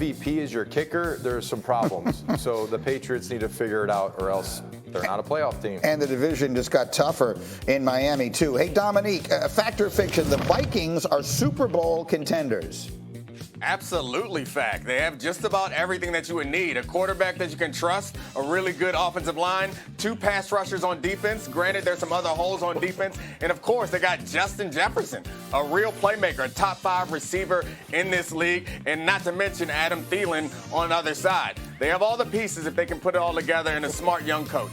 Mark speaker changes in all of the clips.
Speaker 1: MVP is your kicker, there's some problems. So the Patriots need to figure it out, or else they're not a playoff team.
Speaker 2: And the division just got tougher in Miami, too. Hey, Dominique, fact or fiction, the Vikings are Super Bowl contenders.
Speaker 3: Absolutely fact. They have just about everything that you would need. A quarterback that you can trust, a really good offensive line, 2 pass rushers on defense. Granted, there's some other holes on defense. And, of course, they got Justin Jefferson, a real playmaker, a top 5 receiver in this league, and not to mention Adam Thielen on the other side. They have all the pieces if they can put it all together and a smart young coach.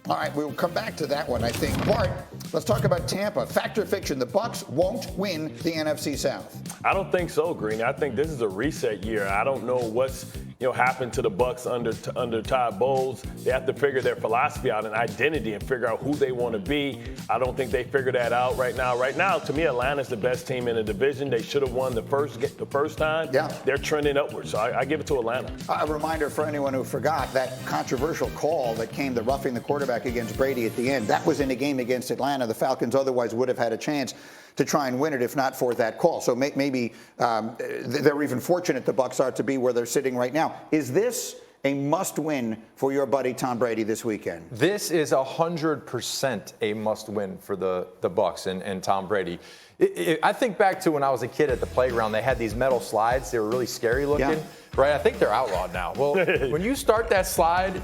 Speaker 2: All right, we'll come back to that one, I think. Bart, let's talk about Tampa. Fact or fiction, the Bucs won't win the NFC South.
Speaker 4: I don't think so, Green. I think this is a reset year. I don't know what's happened to the Bucs under Todd Bowles. They have to figure their philosophy out and identity and figure out who they want to be. I don't think they figured that out right now. Right now, to me, Atlanta's the best team in the division. They should have won the first time.
Speaker 2: Yeah.
Speaker 4: They're trending upwards, so I give it to Atlanta.
Speaker 2: A reminder for anyone who forgot that controversial call that came, the roughing the quarterback against Brady at the end. That was in a game against Atlanta. The Falcons otherwise would have had a chance to try and win it if not for that call. So maybe they're even fortunate, the Bucs are, to be where they're sitting right now. Is this a must-win for your buddy Tom Brady this weekend?
Speaker 1: This is 100% a must-win for the Bucs and Tom Brady. I think back to when I was a kid at the playground. They had these metal slides. They were really scary looking.
Speaker 2: Yeah.
Speaker 1: Right? I think they're outlawed now. Well, when you start that slide,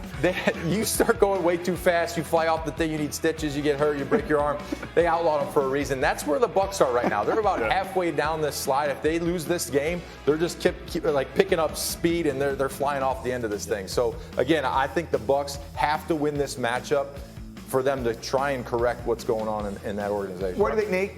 Speaker 1: you start going way too fast. You fly off the thing. You need stitches. You get hurt. You break your arm. They outlawed them for a reason. That's where the Bucs are right now. They're about halfway down this slide. If they lose this game, they're just keep like picking up speed and they're flying off the end of this thing. So again, I think the Bucs have to win this matchup for them to try and correct what's going on in that organization.
Speaker 2: What do you think, Nate?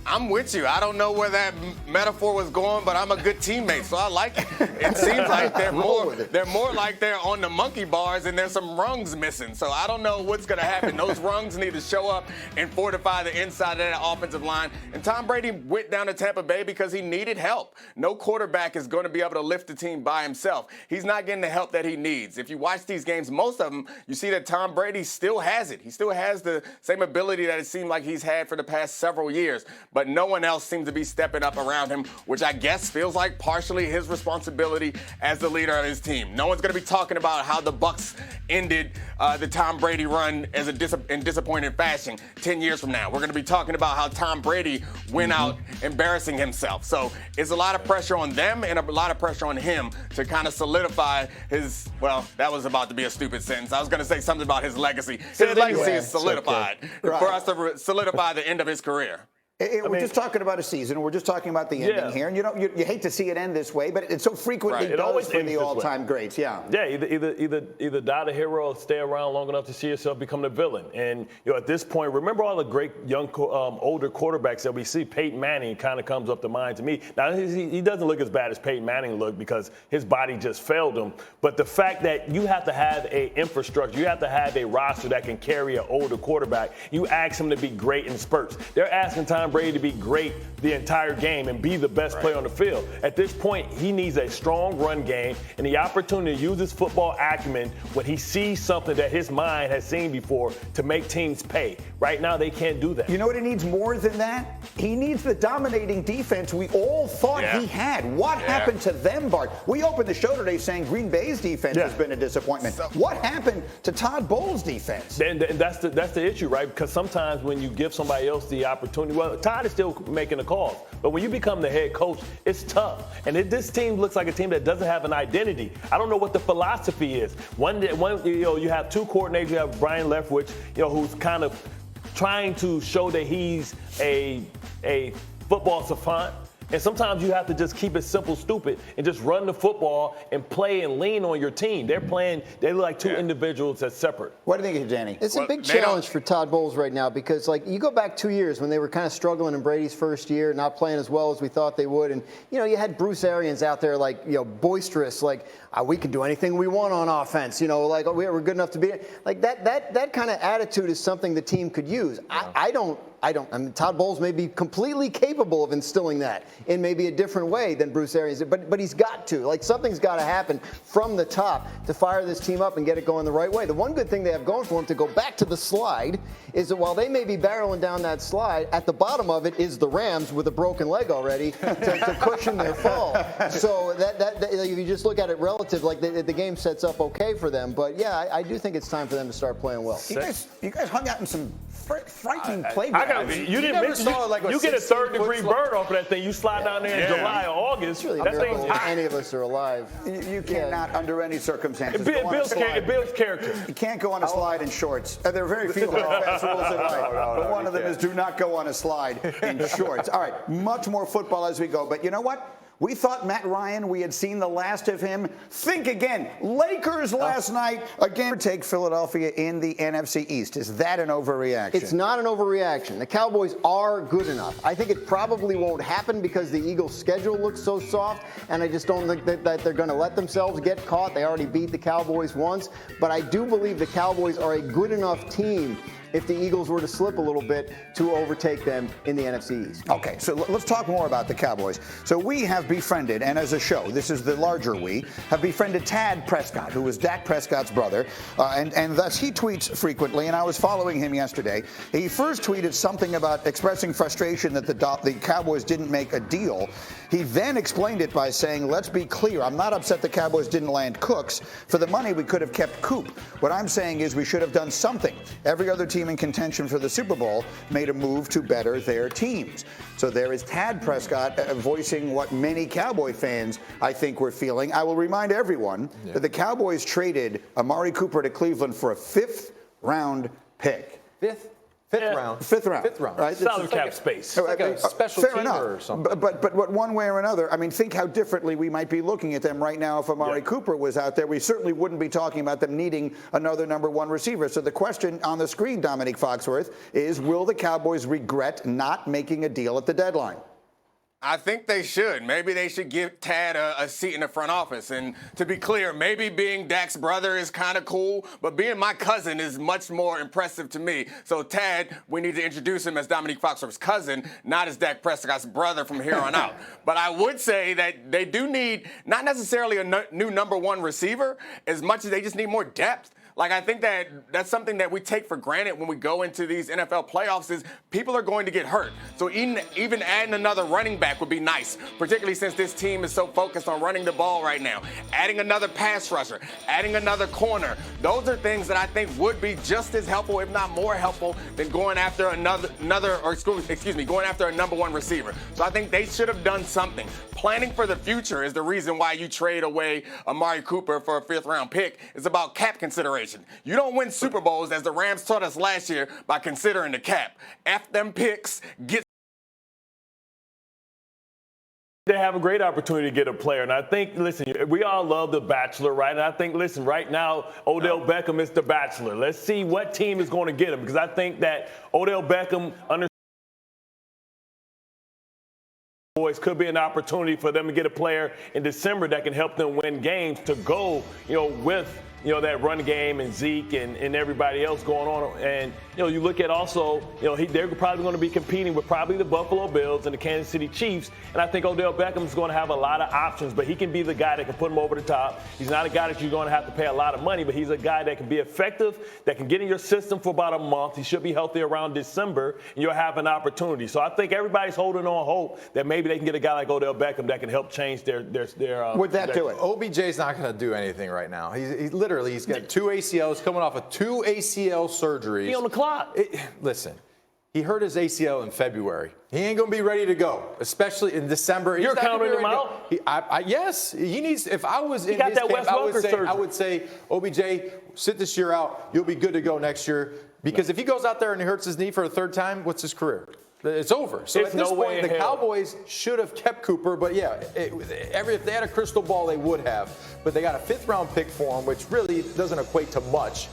Speaker 3: I'm with you. I don't know where that metaphor was going, but I'm a good teammate, so I like it. It seems like they're more like they're on the monkey bars and there's some rungs missing. So I don't know what's going to happen. Those rungs need to show up and fortify the inside of that offensive line. And Tom Brady went down to Tampa Bay because he needed help. No quarterback is going to be able to lift the team by himself. He's not getting the help that he needs. If you watch these games, most of them, you see that Tom Brady still has it. He still has the same ability that it seemed like he's had for the past several years. But no one else seems to be stepping up around him, which I guess feels like partially his responsibility as the leader of his team. No one's going to be talking about how the Bucs ended the Tom Brady run in disappointing fashion 10 years from now. We're going to be talking about how Tom Brady went out embarrassing himself. So it's a lot of pressure on them and a lot of pressure on him to kind of solidify his, well, that was about to be a stupid sentence. I was going to say something about his legacy. His legacy is solidified for us to solidify the end of his career.
Speaker 2: We're just talking about a season. We're just talking about the ending here. And you hate to see it end this way, but it so frequently does for the all-time greats. Yeah,
Speaker 4: either die the hero or stay around long enough to see yourself become the villain. And at this point, remember all the great young, older quarterbacks that we see. Peyton Manning kind of comes up to mind to me. Now, he doesn't look as bad as Peyton Manning looked because his body just failed him. But the fact that you have to have a infrastructure, you have to have a roster that can carry an older quarterback. You ask him to be great in spurts. They're asking Tom Brady to be great the entire game and be the best player on the field. At this point, he needs a strong run game and the opportunity to use his football acumen when he sees something that his mind has seen before to make teams pay. Right now, they can't do that.
Speaker 2: You know what he needs more than that? He needs the dominating defense we all thought he had. What happened to them, Bart? We opened the show today saying Green Bay's defense has been a disappointment. What happened to Todd Bowles' defense?
Speaker 4: And that's the issue, right? Because sometimes when you give somebody else the opportunity, well, Todd is still making the calls, but when you become the head coach, it's tough. And this team looks like a team that doesn't have an identity. I don't know what the philosophy is. You have 2 coordinators. You have Brian Leftwich, who's kind of trying to show that he's a football savant. And sometimes you have to just keep it simple, stupid, and just run the football and play and lean on your team. They look like 2 individuals that's separate.
Speaker 2: What do you think, Danny?
Speaker 5: It's a big challenge for Todd Bowles right now because, you go back 2 years when they were kind of struggling in Brady's first year, not playing as well as we thought they would. And, you had Bruce Arians out there boisterous, we can do anything we want on offense, we're good enough to beat it. That kind of attitude is something the team could use. I Todd Bowles may be completely capable of instilling that in maybe a different way than Bruce Arians, but he's got to. Like, something's got to happen from the top to fire this team up and get it going the right way. The one good thing they have going for them, to go back to the slide, is that while they may be barreling down that slide, at the bottom of it is the Rams with a broken leg already to cushion their fall. So that if you just look at it relative, like the game sets up okay for them. But yeah, I do think it's time for them to start playing well.
Speaker 2: You guys hung out in some frightening playgrounds.
Speaker 4: You didn't mention you get a third-degree burn off of that thing. You slide down there in July or August.
Speaker 5: Really,
Speaker 4: that thing's hot.
Speaker 5: Any of us are alive.
Speaker 2: You cannot, under any circumstances,
Speaker 4: It builds character.
Speaker 2: You can't go on a slide in shorts. There are very few fast rules in life, but one of them is do not go on a slide in shorts. All right, much more football as we go. But you know what? We thought Matt Ryan, we had seen the last of him. Think again. Lakers last night again take Philadelphia in the NFC East. Is that an overreaction?
Speaker 5: It's not an overreaction. The Cowboys are good enough. I think it probably won't happen because the Eagles' schedule looks so soft, and I just don't think that they're going to let themselves get caught. They already beat the Cowboys once, but I do believe the Cowboys are a good enough team if the Eagles were to slip a little bit to overtake them in the NFC East.
Speaker 2: Okay, so let's talk more about the Cowboys. So we have befriended, and as a show, this is the larger we, have befriended Tad Prescott, who is Dak Prescott's brother, and thus he tweets frequently, and I was following him yesterday. He first tweeted something about expressing frustration that the Cowboys didn't make a deal. He then explained it by saying, let's be clear, I'm not upset the Cowboys didn't land Cooks. For the money, we could have kept Coop. What I'm saying is we should have done something. Every other team in contention for the Super Bowl made a move to better their teams. So there is Tad Prescott voicing what many Cowboy fans, I think, were feeling. I will remind everyone that the Cowboys traded Amari Cooper to Cleveland for a fifth-round pick.
Speaker 1: Fifth round.
Speaker 2: Right?
Speaker 4: Solid cap space.
Speaker 1: Like a special
Speaker 2: fair
Speaker 1: teamer
Speaker 2: enough.
Speaker 1: or something.
Speaker 2: But one way or another, I mean, think how differently we might be looking at them right now if Amari Cooper was out there. We certainly wouldn't be talking about them needing another number one receiver. So the question on the screen, Dominique Foxworth, is will the Cowboys regret not making a deal at the deadline?
Speaker 3: I think they should. Maybe they should give Tad a seat in the front office. And to be clear, maybe being Dak's brother is kind of cool, but being my cousin is much more impressive to me. So Tad, we need to introduce him as Dominique Foxworth's cousin, not as Dak Prescott's brother from here on out. But I would say that they do need not necessarily a new number one receiver as much as they just need more depth. Like, I think that's something that we take for granted when we go into these NFL playoffs is people are going to get hurt. So even adding another running back would be nice, particularly since this team is so focused on running the ball right now. Adding another pass rusher, adding another corner. Those are things that I think would be just as helpful, if not more helpful, than going after going after a number one receiver. So I think they should have done something. Planning for the future is the reason why you trade away Amari Cooper for a fifth-round pick. It's about cap consideration. You don't win Super Bowls, as the Rams taught us last year, by considering the cap. F them picks, get.
Speaker 4: They have a great opportunity to get a player. And I think, listen, we all love The Bachelor, right? And I think, listen, right now, Odell Beckham is The Bachelor. Let's see what team is going to get him, because I think that Odell Beckham Boys could be an opportunity for them to get a player in December that can help them win games to go, with that run game and Zeke and everybody else going on. And, you look at also, they're probably going to be competing with probably the Buffalo Bills and the Kansas City Chiefs. And I think Odell Beckham is going to have a lot of options, but he can be the guy that can put him over the top. He's not a guy that you're going to have to pay a lot of money, but he's a guy that can be effective, that can get in your system for about a month. He should be healthy around December, and you'll have an opportunity. So I think everybody's holding on hope that maybe they can get a guy like Odell Beckham that can help change their
Speaker 2: Would that do it?
Speaker 1: OBJ's not going to do anything right now. He's got 2 ACLs, coming off of 2 ACL surgeries.
Speaker 4: He on the clock.
Speaker 1: Listen, he hurt his ACL in February. He ain't going to be ready to go, especially in December.
Speaker 4: You're counting him out?
Speaker 1: Yes. He needs. If I was in his camp, I would say, OBJ, sit this year out. You'll be good to go next year. Because if he goes out there and he hurts his knee for a third time, what's his career? It's over. So
Speaker 4: it's
Speaker 1: at this
Speaker 4: no
Speaker 1: point,
Speaker 4: way
Speaker 1: the
Speaker 4: in hell.
Speaker 1: Cowboys should have kept Cooper. But yeah, if they had a crystal ball, they would have. But they got a 5th-round pick for him, which really doesn't equate to much.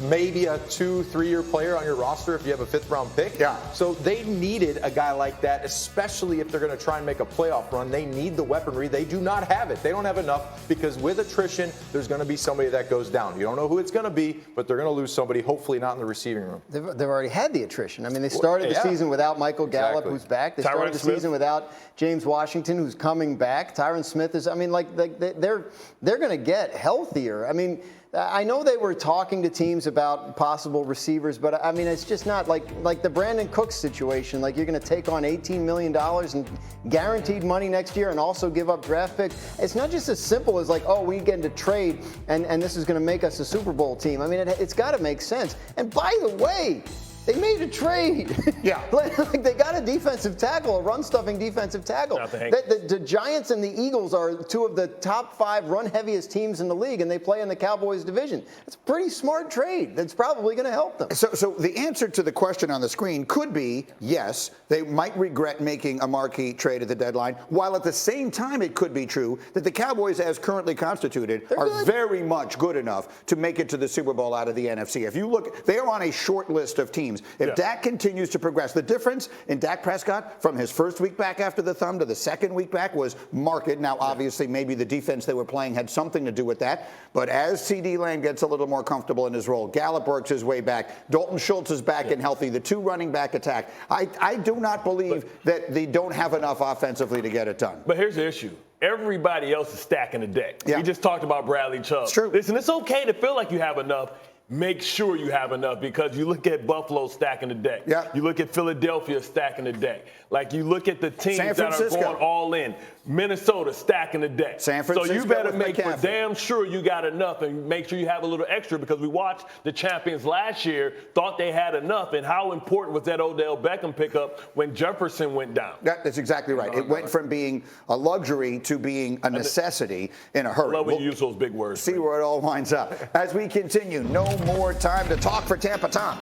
Speaker 1: maybe a 2-3 year player on your roster if you have a 5th round pick.
Speaker 2: Yeah.
Speaker 1: So they needed a guy like that, especially if they're going to try and make a playoff run. They need the weaponry. They do not have it. They don't have enough because with attrition, there's going to be somebody that goes down. You don't know who it's going to be, but they're going to lose somebody, hopefully not in the receiving room.
Speaker 5: They've already had the attrition. I mean, they started the season without Michael Gallup, who's back. They started the season without James Washington, who's coming back. Tyron Smith is, I mean, like they're going to get healthier. I mean, I know they were talking to teams about possible receivers, but I mean, it's just not like the Brandon Cooks situation. Like you're going to take on $18 million in guaranteed money next year and also give up draft picks. It's not just as simple as like, oh, we get into trade and this is going to make us a Super Bowl team. I mean, it's got to make sense. And by the way, they made a trade.
Speaker 2: Yeah.
Speaker 5: Like they got a defensive tackle, a run-stuffing defensive tackle. The Giants and the Eagles are 2 of the top 5 run-heaviest teams in the league, and they play in the Cowboys division. It's a pretty smart trade that's probably going to help them.
Speaker 2: So the answer to the question on the screen could be yes, they might regret making a marquee trade at the deadline, while at the same time it could be true that the Cowboys, as currently constituted, are very much good enough to make it to the Super Bowl out of the NFC. If you look, they are on a short list of teams. If Dak continues to progress, the difference in Dak Prescott from his first week back after the thumb to the second week back was marked. Now, obviously, maybe the defense they were playing had something to do with that. But as CeeDee Lamb gets a little more comfortable in his role, Gallup works his way back, Dalton Schultz is back and healthy, the 2 running back attack, I do not believe that they don't have enough offensively to get it done.
Speaker 4: But here's the issue. Everybody else is stacking the deck.
Speaker 2: Yeah.
Speaker 4: We just talked about Bradley Chubb.
Speaker 2: It's true.
Speaker 4: Listen, it's okay to feel like you have enough. Make sure you have enough because you look at Buffalo stacking the deck.
Speaker 2: Yeah.
Speaker 4: You look at Philadelphia stacking the deck. Like you look at the teams that are going all in. Minnesota stacking the deck.
Speaker 2: San Francisco,
Speaker 4: so you better make for
Speaker 2: McCaffrey.
Speaker 4: damn sure you got enough and make sure you have a little extra because we watched the champions last year, thought they had enough, and how important was that Odell Beckham pickup when Jefferson went down?
Speaker 2: That's exactly right. It went from being a luxury to being a necessity in a hurry.
Speaker 4: I love when you use those big words.
Speaker 2: See where it all winds up. As we continue, no more time to talk for Tampa Tom.